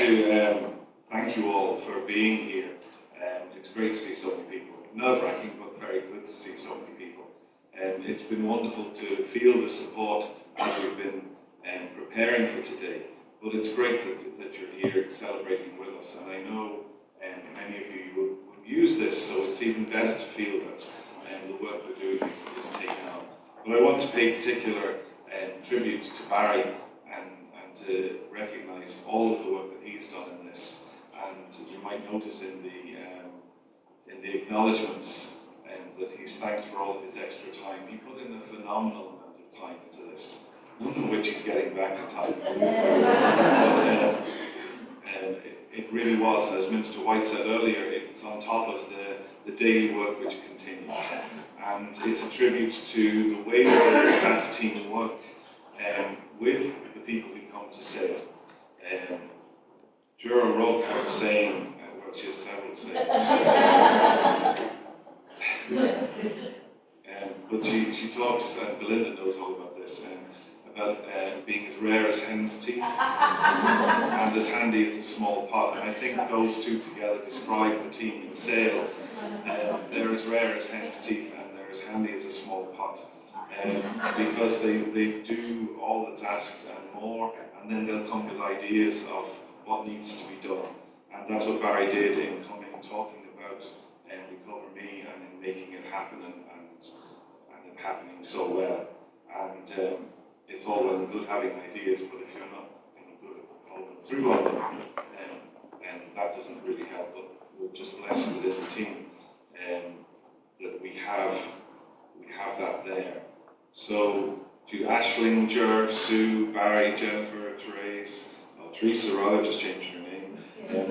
to thank you all for being here. It's great to see so many people. Nerve-wracking, but very good to see so many people. It's been wonderful to feel the support as we've been preparing for today. But it's great that you're here celebrating with us, and I know many of you would use this, so it's even better to feel that the work we're doing is taken on. But I want to pay particular tribute to Barry and to recognise all of the work that he's done in this. And you might notice in the acknowledgements that he's thanked for all of his extra time. He put in a phenomenal amount of time into this, none of which he's getting back in time. It really was, and as Minister White said earlier, it's on top of the daily work which continues. And it's a tribute to the way that the staff team work with the people who come to Sale. Jura Roque has a saying, well, she has several sayings. But she talks, and Belinda knows all about this, about being as rare as hen's teeth and as handy as a small pot. And I think those two together describe the team in Sale. They're as rare as hen's teeth and they're as handy as a small pot. Because they do all that's asked and more, and then they'll come with ideas of what needs to be done. And that's what Barry did in coming and talking about Recover Me and in making it happen and it happening so well. And it's all well and good having ideas, but if you're not any good at following through on them, then that doesn't really help. But we're just blessed within the team that we have that there. So to Aisling, Ger, Sue, Barry, Jennifer, Teresa rather, just changed her name,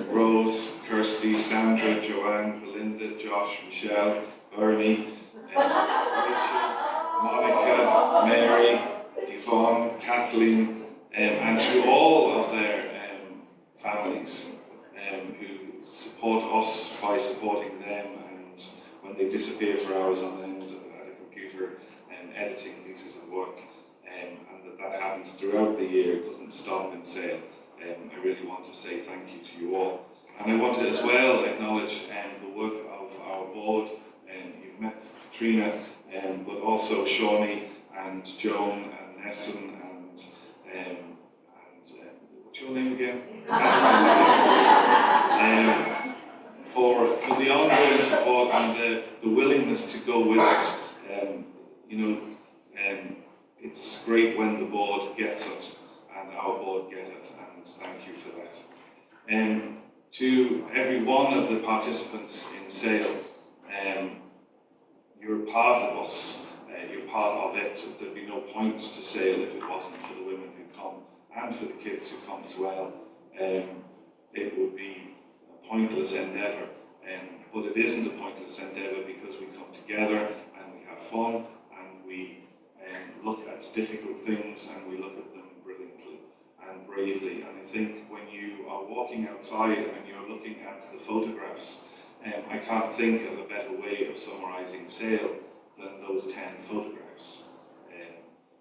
Rose, Kirsty, Sandra, Joanne, Belinda, Josh, Michelle, Bernie, Rachel, Monica, Mary, Yvonne, Kathleen, and to all of their families who support us by supporting them, and when they disappear for hours on end at a computer editing pieces of work, and that happens throughout the year, it doesn't stop in Sale. I really want to say thank you to you all. And I want to as well acknowledge the work of our board. You've met Katrina, but also Shawnee and Joan and Nesson and what's your name again? For the ongoing support and the willingness to go with it. It's great when the board gets it and our board get it, and thank you for that. To every one of the participants in Sale, you're part of us, you're part of it. There'd be no point to Sale if it wasn't for the women who come and for the kids who come as well. It would be a pointless endeavour, but it isn't a pointless endeavour because we come together and we have fun and we look at difficult things and we look at them brilliantly and bravely. And I think when you are walking outside and you're looking at the photographs, I can't think of a better way of summarising Sale than those 10 photographs.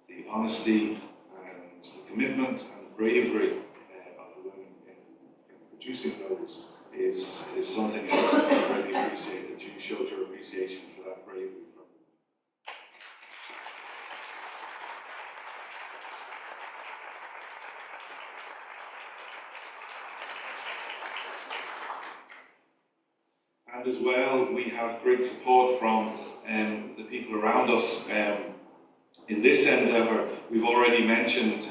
The honesty and the commitment and the bravery of the women in producing those is something else that I really appreciate, that you showed your appreciation for that bravery. And as well, we have great support from the people around us. In this endeavour, we've already mentioned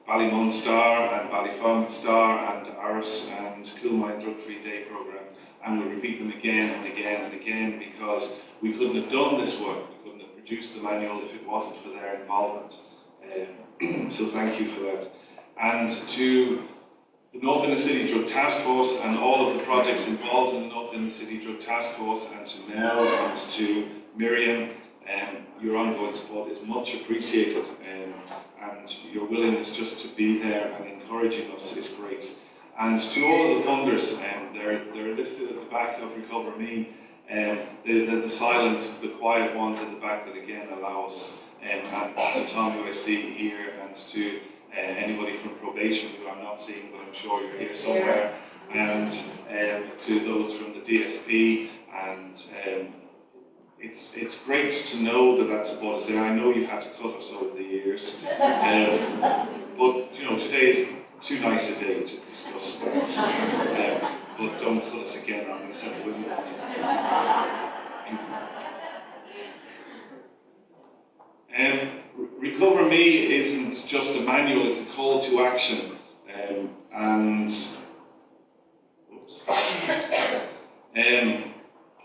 Ballymun Star and Ballyfont Star and Aris and Coolmine Drug Free Day programme, and we'll repeat them again and again and again because we couldn't have done this work, we couldn't have produced the manual if it wasn't for their involvement. So thank you for that. And to the North Inner City Drug Task Force and all of the projects involved in the North Inner City Drug Task Force, and to Mel and to Miriam, your ongoing support is much appreciated, and your willingness just to be there and encouraging us is great. And to all of the funders, they're listed at the back of Recover Me, the silent, the quiet ones in the back that again allow us, and to Tom who I see here, and to anybody from probation who I'm not seeing, but I'm sure you're here somewhere, and to those from the DSP, and it's great to know that that support is there. I know you've had to cut us over the years, but you know, today is too nice a day to discuss that. But don't cut us again. I'm going to send the women on you. Recover Me isn't just a manual; it's a call to action, and oops.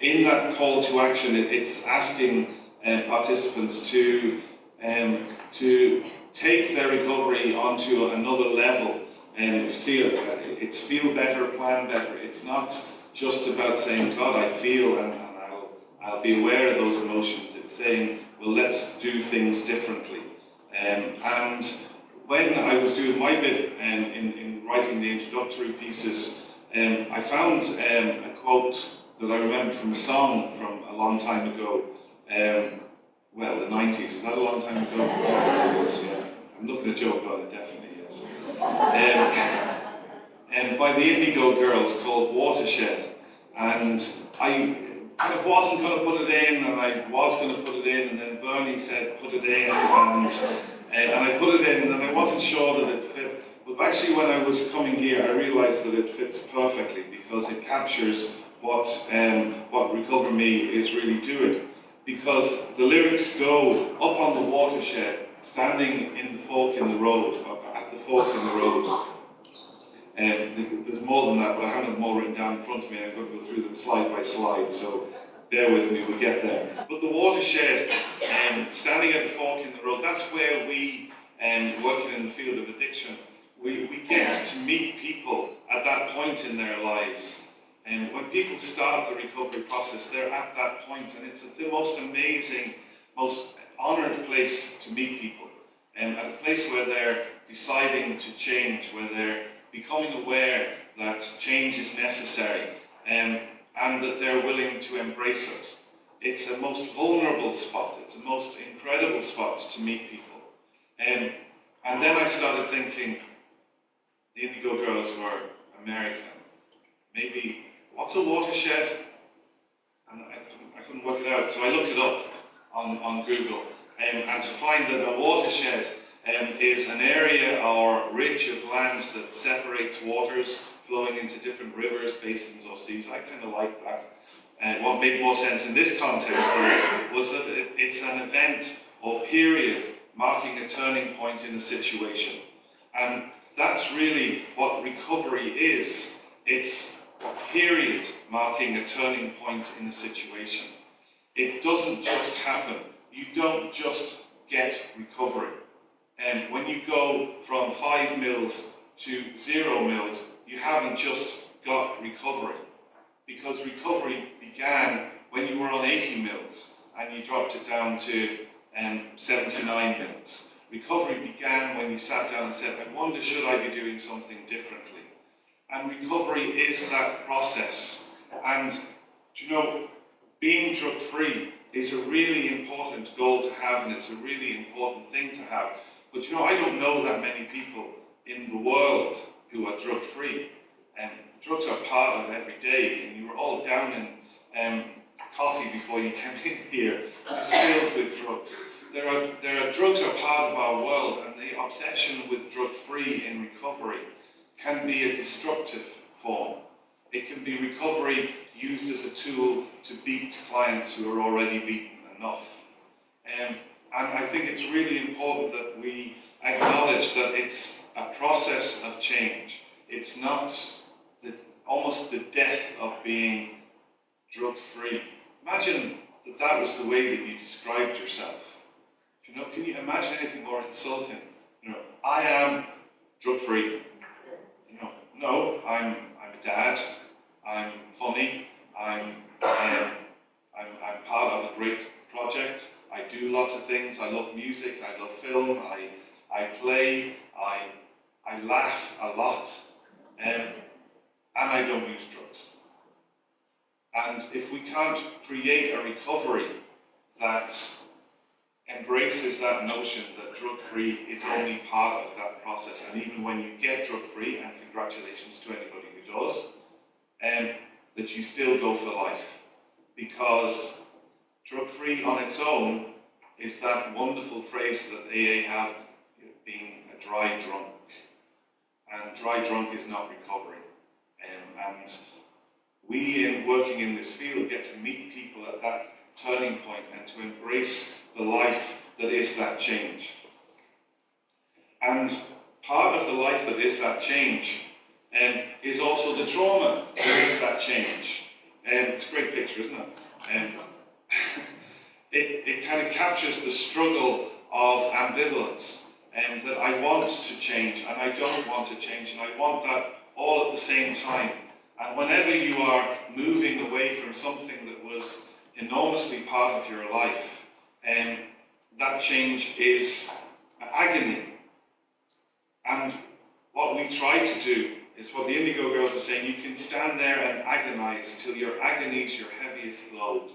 In that call to action, it's asking participants to take their recovery onto another level. If you see it's feel better, plan better. It's not just about saying, God, I feel, and I'll be aware of those emotions. It's saying, well, let's do things differently. And when I was doing my bit in writing the introductory pieces, I found a quote that I remember from a song from a long time ago. Well, the 90s. Is that a long time ago? Yes, yeah. I'm looking at Joe, but it definitely is. By the Indigo Girls, called Watershed. And I kind of wasn't going to put it in, and I was going to put it in, and then Bernie said put it in, and I put it in, and I wasn't sure that it fit. But actually, when I was coming here, I realised that it fits perfectly because it captures what Recover Me is really doing. Because the lyrics go up on the watershed, standing in the fork in the road, at the fork in the road. There's more than that, but I haven't them all written down in front of me. I'm going to go through them slide by slide, so bear with me, we'll get there. But the watershed, standing at the fork in the road, that's where we, working in the field of addiction, we get to meet people at that point in their lives. And when people start the recovery process, they're at that point, and it's the most amazing, most honoured place to meet people. At a place where they're deciding to change, where they're becoming aware that change is necessary, and that they're willing to embrace it. It's a most vulnerable spot. It's a most incredible spot to meet people. And then I started thinking, the Indigo Girls were American. Maybe, what's a watershed? And I couldn't work it out, so I looked it up on Google. And to find that a watershed is an area or ridge of land that separates waters flowing into different rivers, basins or seas. I kind of like that. And what made more sense in this context though, was that it's an event or period marking a turning point in a situation. And that's really what recovery is. It's a period marking a turning point in a situation. It doesn't just happen. You don't just get recovery. And when you go from 5 mils to 0 mils, you haven't just got recovery. Because recovery began when you were on 80 mils and you dropped it down to 79 mils. Recovery began when you sat down and said, I wonder, should I be doing something differently? And recovery is that process. And, you know, being drug-free is a really important goal to have, and it's a really important thing to have. But, you know, I don't know that many people in the world who are drug-free. Drugs are part of every day, and you were all down in coffee before you came in here. It's filled with drugs. There are drugs are part of our world, and the obsession with drug-free in recovery can be a destructive form. It can be recovery used as a tool to beat clients who are already beaten enough. And I think it's really important that we acknowledge that it's a process of change. It's not almost the death of being drug-free. Imagine that was the way that you described yourself. You know, can you imagine anything more insulting? You know, I am drug-free. You know, no, I'm a dad. I'm funny. I'm part of a great project. I do lots of things. I love music. I love film. I play. I laugh a lot. And I don't use drugs. And if we can't create a recovery that embraces that notion that drug-free is only part of that process. And even when you get drug-free, and congratulations to anybody who does, that you still go for life. Because drug-free on its own is that wonderful phrase that AA have, being a dry drunk. And dry drunk is not recovery. And we, in working in this field, get to meet people at that turning point and to embrace the life that is that change. And part of the life that is that change is also the trauma that is that change. It's a great picture, isn't it? It kind of captures the struggle of ambivalence, that I want to change and I don't want to change, and I want that all at the same time. And whenever you are moving away from something that was enormously part of your life, that change is agony. And what we try to do is what the Indigo Girls are saying: you can stand there and agonize till your agony is your heaviest load.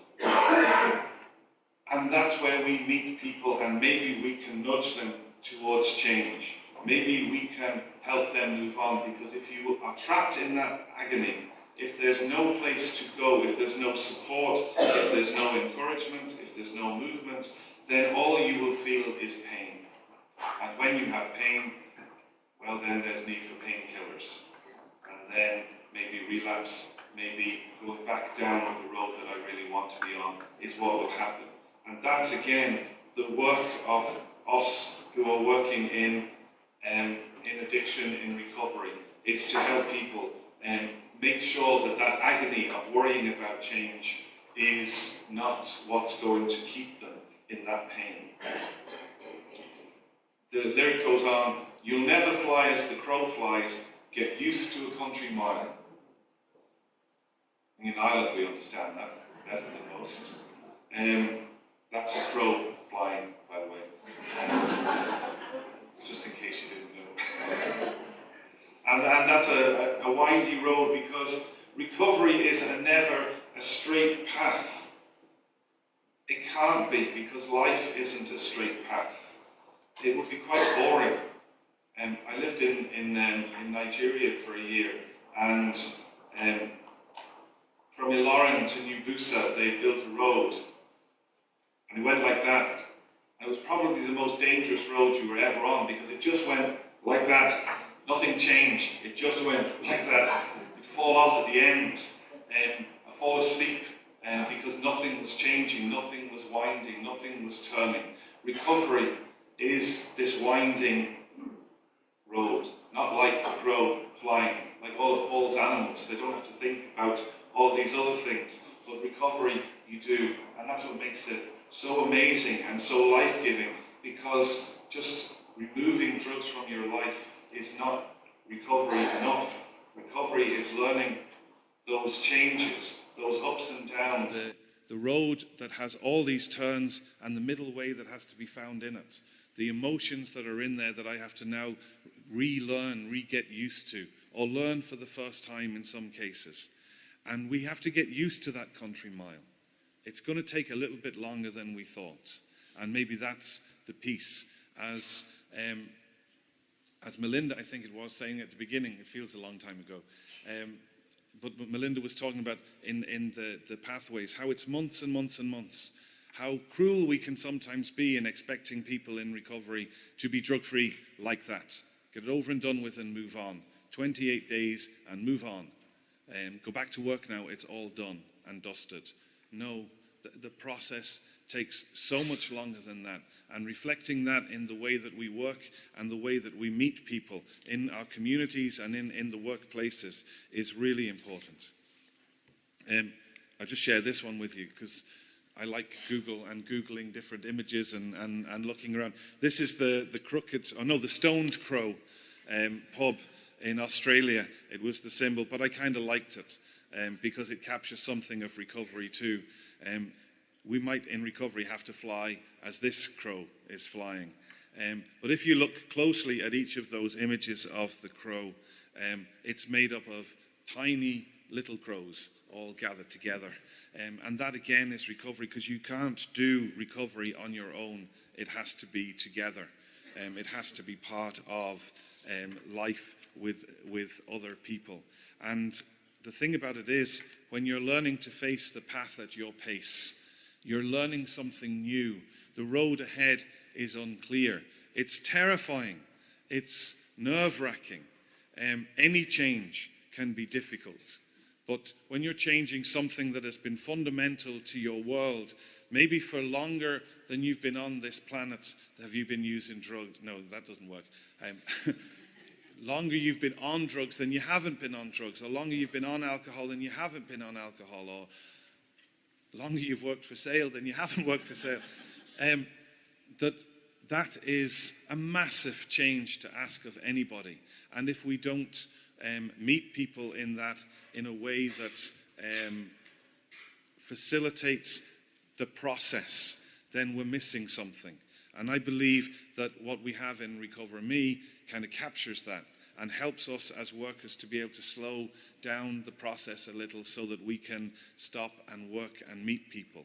And that's where we meet people, and maybe we can nudge them towards change. Maybe we can help them move on, because if you are trapped in that agony, if there's no place to go, if there's no support, if there's no encouragement, if there's no movement, then all you will feel is pain. And when you have pain, well, then there's need for painkillers. And then maybe relapse, maybe going back down the road that I really want to be on is what will happen. And that's, again, the work of us who are working in addiction, in recovery. It's to help people make sure that that agony of worrying about change is not what's going to keep them in that pain. The lyric goes on: you'll never fly as the crow flies, get used to a country mile. In Ireland we understand that better than most. That's a crow flying, by the way. It's just in case you didn't know. And that's a windy road, because recovery is never a straight path. It can't be, because life isn't a straight path. It would be quite boring. I lived in Nigeria for a year, and from Ilorin to New Busa they built a road, and it went like that. And it was probably the most dangerous road you were ever on, because it just went like that. Nothing changed. It just went like that. You'd fall off at the end, and I'd fall asleep, because nothing was changing, nothing was winding, nothing was turning. Recovery is this winding road, not like the crow flying, like all of Paul's animals. They don't have to think about all these other things, but recovery you do, and that's what makes it so amazing and so life-giving, because just removing drugs from your life is not recovery enough. Recovery is learning those changes, those ups and downs. The road that has all these turns, and the middle way that has to be found in it. The emotions that are in there that I have to now relearn, re-get used to, or learn for the first time in some cases. And we have to get used to that country mile. It's going to take a little bit longer than we thought. And maybe that's the piece. As Melinda, I think it was, saying at the beginning, it feels a long time ago, but Melinda was talking about in the pathways, how it's months and months and months, how cruel we can sometimes be in expecting people in recovery to be drug-free like that. Get it over and done with and move on. 28 days and move on. Go back to work now, it's all done and dusted. No, the process takes so much longer than that, and reflecting that in the way that we work and the way that we meet people in our communities and in the workplaces is really important. I'll just share this one with you, because I like Google and Googling different images and looking around. This is the Stoned Crow pub in Australia. It was the symbol, but I kind of liked it because it captures something of recovery too. We might in recovery have to fly as this crow is flying. But if you look closely at each of those images of the crow, it's made up of tiny little crows all gathered together. And that again is recovery, because you can't do recovery on your own. It has to be together. It has to be part of life with other people. And the thing about it is, when you're learning to face the path at your pace, you're learning something new. The road ahead is unclear. It's terrifying. It's nerve-wracking. Any change can be difficult. But when you're changing something that has been fundamental to your world, maybe for longer than you've been on this planet, have you been using drugs? No, that doesn't work. Longer you've been on drugs than you haven't been on drugs, or longer you've been on alcohol than you haven't been on alcohol, or longer you've worked for sale than you haven't worked for sale. That is a massive change to ask of anybody. And if we don't meet people in that in a way that facilitates the process, then we're missing something. And I believe that what we have in Recover Me kind of captures that and helps us as workers to be able to slow down the process a little, so that we can stop and work and meet people.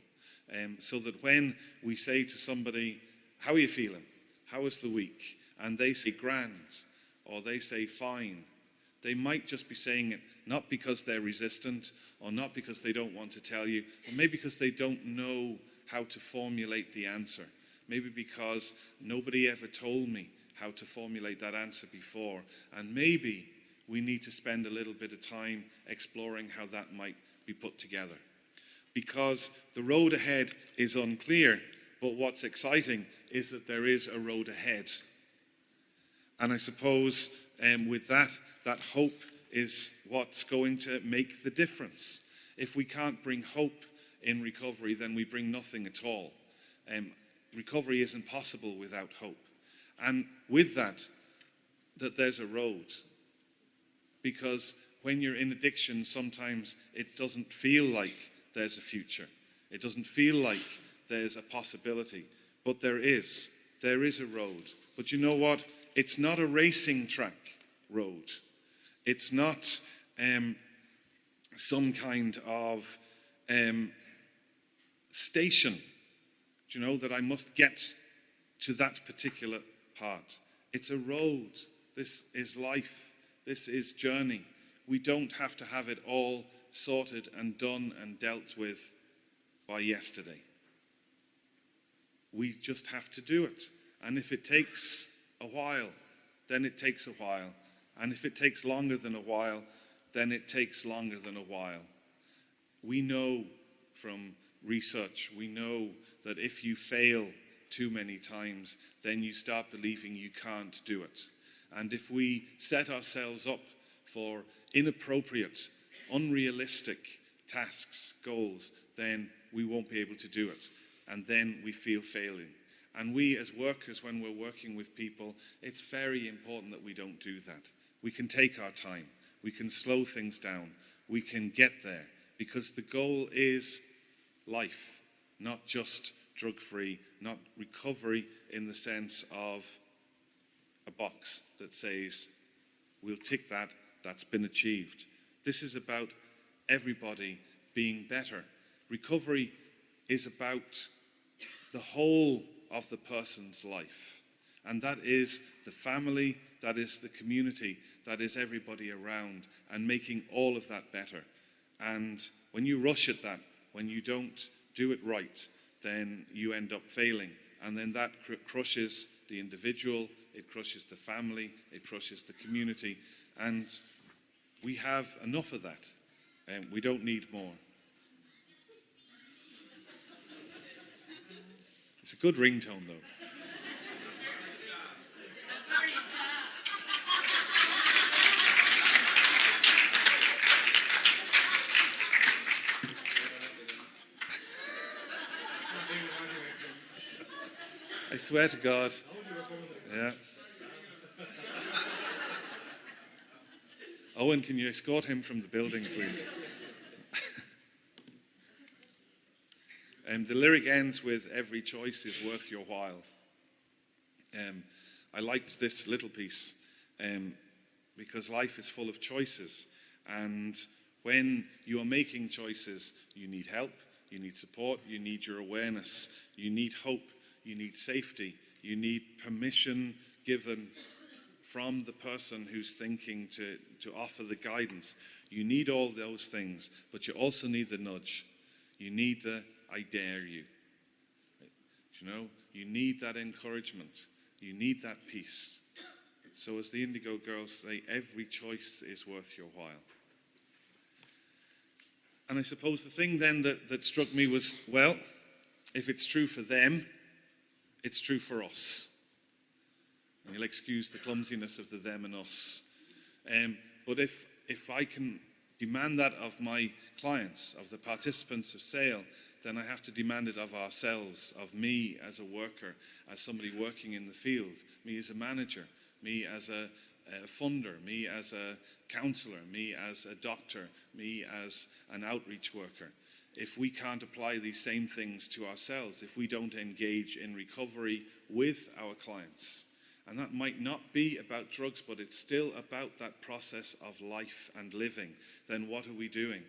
So that when we say to somebody, how are you feeling? How was the week? And they say grand, or they say fine. They might just be saying it not because they're resistant, or not because they don't want to tell you, or maybe because they don't know how to formulate the answer. Maybe because nobody ever told me how to formulate that answer before. And maybe we need to spend a little bit of time exploring how that might be put together. Because the road ahead is unclear, but what's exciting is that there is a road ahead. And I suppose with that hope is what's going to make the difference. If we can't bring hope in recovery, then we bring nothing at all. Recovery isn't possible without hope. And with that there's a road. Because when you're in addiction, sometimes it doesn't feel like there's a future. It doesn't feel like there's a possibility. But there is. There is a road. But you know what? It's not a racing track road. It's not some kind of station, you know, that I must get to that particular part. It's a road. This is life. This is journey. We don't have to have it all sorted and done and dealt with by yesterday. We just have to do it. And if it takes a while, then it takes a while. And if it takes longer than a while, then it takes longer than a while. We know from research, we know that if you fail too many times, then you start believing you can't do it. And if we set ourselves up for inappropriate, unrealistic tasks, goals, then we won't be able to do it. And then we feel failing. And we as workers, when we're working with people, it's very important that we don't do that. We can take our time. We can slow things down. We can get there. Because the goal is life, not just drug-free, not recovery in the sense of a box that says, we'll tick that, that's been achieved. This is about everybody being better. Recovery is about the whole of the person's life. And that is the family, that is the community, that is everybody around, and making all of that better. And when you rush at that, when you don't do it right, then you end up failing. And then that crushes the individual, it crushes the family, it crushes the community. And we have enough of that. And we don't need more. It's a good ringtone, though. I swear to God. Yeah. Owen, can you escort him from the building, please? The lyric ends with, every choice is worth your while. I liked this little piece because life is full of choices. And when you are making choices, you need help, you need support, you need your awareness, you need hope, you need safety, you need permission given from the person who's thinking to offer the guidance. You need all those things, but you also need the nudge. You need the I dare you. You know, you need that encouragement. You need that peace. So as the Indigo Girls say, every choice is worth your while. And I suppose the thing then that struck me was, well, if it's true for them, it's true for us. And you'll excuse the clumsiness of the them and us. But if I can demand that of my clients, of the participants of sale, then I have to demand it of ourselves, of me as a worker, as somebody working in the field, me as a manager, me as a funder, me as a counselor, me as a doctor, me as an outreach worker. If we can't apply these same things to ourselves, if we don't engage in recovery with our clients, and that might not be about drugs, but it's still about that process of life and living, then what are we doing?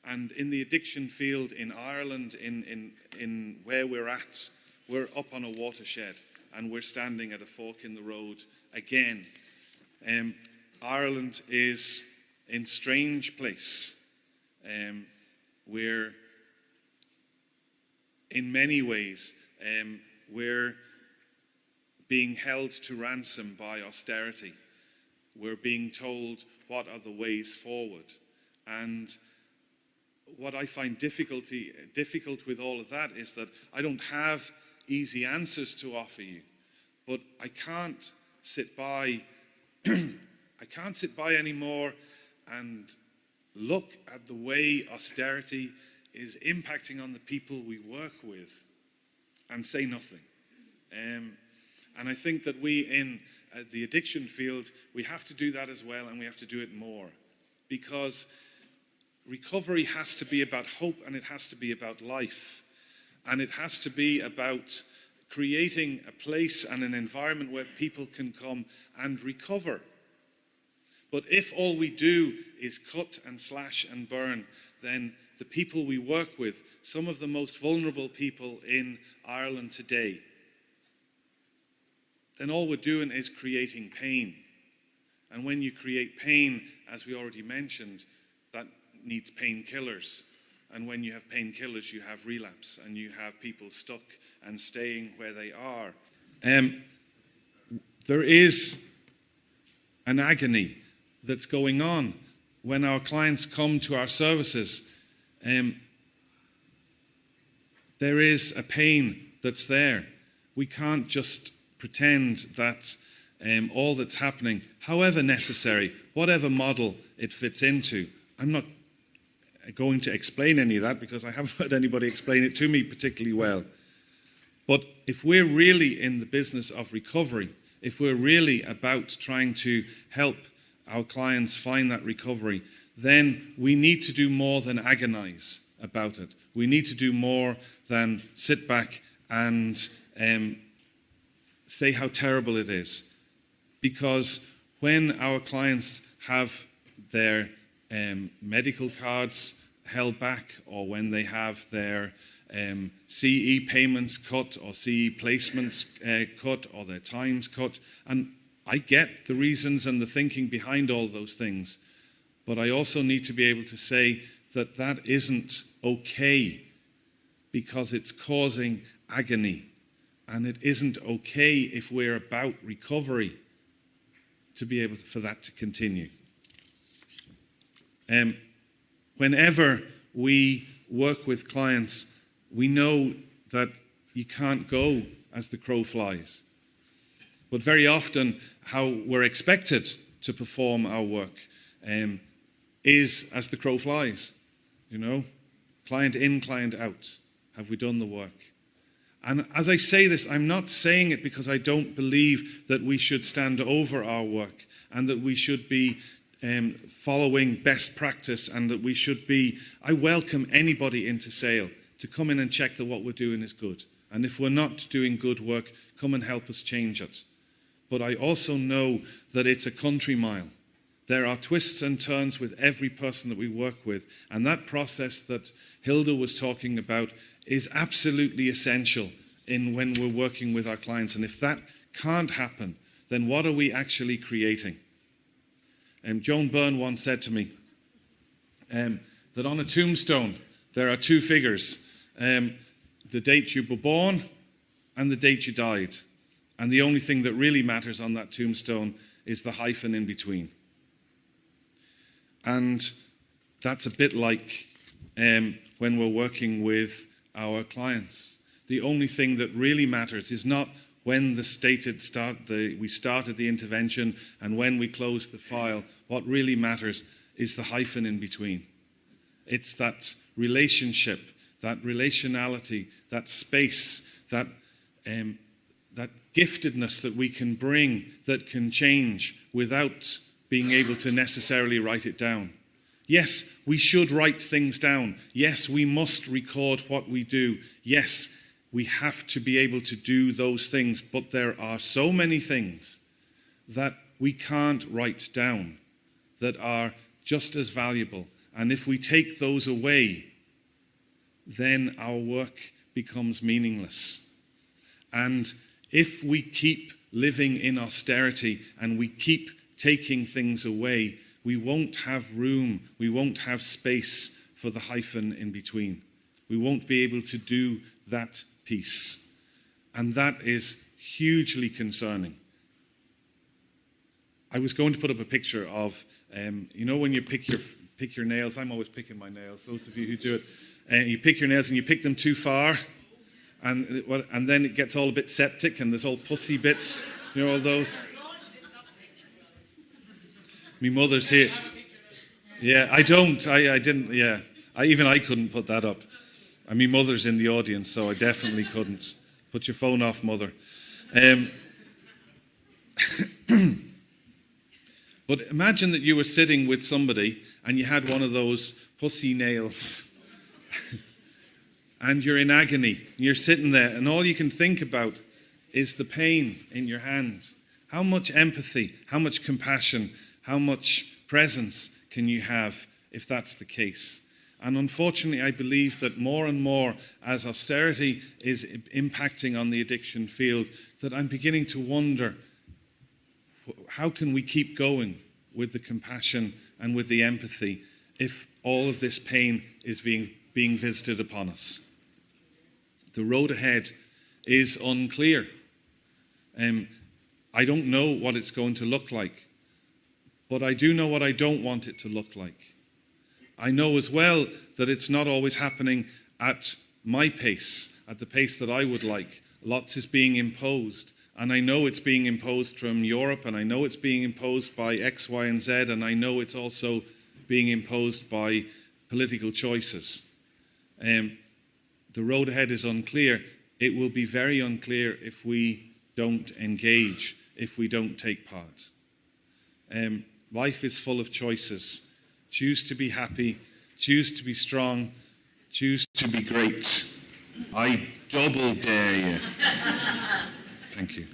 And in the addiction field in Ireland, in where we're at, we're up on a watershed and we're standing at a fork in the road again. Ireland is in strange place. We're, in many ways, we're being held to ransom by austerity. We're being told what are the ways forward. And what I find difficult with all of that is that I don't have easy answers to offer you, but I can't sit by anymore and look at the way austerity is impacting on the people we work with and say nothing. And I think that we in the addiction field, we have to do that as well, and we have to do it more, because recovery has to be about hope, and it has to be about life, and it has to be about creating a place and an environment where people can come and recover. But if all we do is cut and slash and burn, then the people we work with, some of the most vulnerable people in Ireland today, then all we're doing is creating pain. And when you create pain, as we already mentioned, that needs painkillers. And when you have painkillers, you have relapse, and you have people stuck and staying where they are. There is an agony that's going on when our clients come to our services. There is a pain that's there. We can't just pretend that all that's happening, however necessary, whatever model it fits into. I'm not going to explain any of that because I haven't heard anybody explain it to me particularly well. But if we're really in the business of recovery, if we're really about trying to help our clients find that recovery, then we need to do more than agonize about it. We need to do more than sit back and say how terrible it is. Because when our clients have their medical cards held back, or when they have their CE payments cut, or CE placements cut, or their times cut, and I get the reasons and the thinking behind all those things, but I also need to be able to say that that isn't okay, because it's causing agony. And it isn't okay, if we're about recovery, to be able for that to continue. Whenever we work with clients, we know that you can't go as the crow flies. But very often, how we're expected to perform our work is as the crow flies. You know, client in, client out. Have we done the work? And as I say this, I'm not saying it because I don't believe that we should stand over our work, and that we should be following best practice, and that we should be, I welcome anybody into sale to come in and check that what we're doing is good. And if we're not doing good work, come and help us change it. But I also know that it's a country mile, There are twists and turns with every person that we work with. And that process that Hilda was talking about is absolutely essential in when we're working with our clients. And if that can't happen, then what are we actually creating? Joan Byrne once said to me that on a tombstone, there are two figures, the date you were born and the date you died. And the only thing that really matters on that tombstone is the hyphen in between. And that's a bit like when we're working with our clients. The only thing that really matters is not when we started the intervention and when we closed the file. What really matters is the hyphen in between. It's that relationship, that relationality, that space, that giftedness that we can bring that can change without being able to necessarily write it down. Yes, we should write things down. Yes, we must record what we do. Yes, we have to be able to do those things, but there are so many things that we can't write down that are just as valuable. And if we take those away, then our work becomes meaningless. And if we keep living in austerity and we keep taking things away, we won't have room, we won't have space for the hyphen in between. We won't be able to do that piece. And that is hugely concerning. I was going to put up a picture of, when you pick your nails, I'm always picking my nails, those of you who do it, you pick your nails and you pick them too far, and then it gets all a bit septic and there's all pussy bits, all those. My mother's here. Yeah, I didn't, yeah. I couldn't put that up. And my mother's in the audience, so I definitely couldn't. Put your phone off, mother. But imagine that you were sitting with somebody and you had one of those pussy nails. And you're in agony. You're sitting there and all you can think about is the pain in your hand. How much empathy, how much compassion, how much presence can you have if that's the case? And unfortunately, I believe that more and more as austerity is impacting on the addiction field, that I'm beginning to wonder, how can we keep going with the compassion and with the empathy if all of this pain is being visited upon us? The road ahead is unclear. I don't know what it's going to look like, but I do know what I don't want it to look like. I know as well that it's not always happening at my pace, at the pace that I would like. Lots is being imposed. And I know it's being imposed from Europe, and I know it's being imposed by X, Y, and Z, and I know it's also being imposed by political choices. The road ahead is unclear. It will be very unclear if we don't engage, if we don't take part. Life is full of choices. Choose to be happy, choose to be strong, choose to be great. I double dare you. Thank you.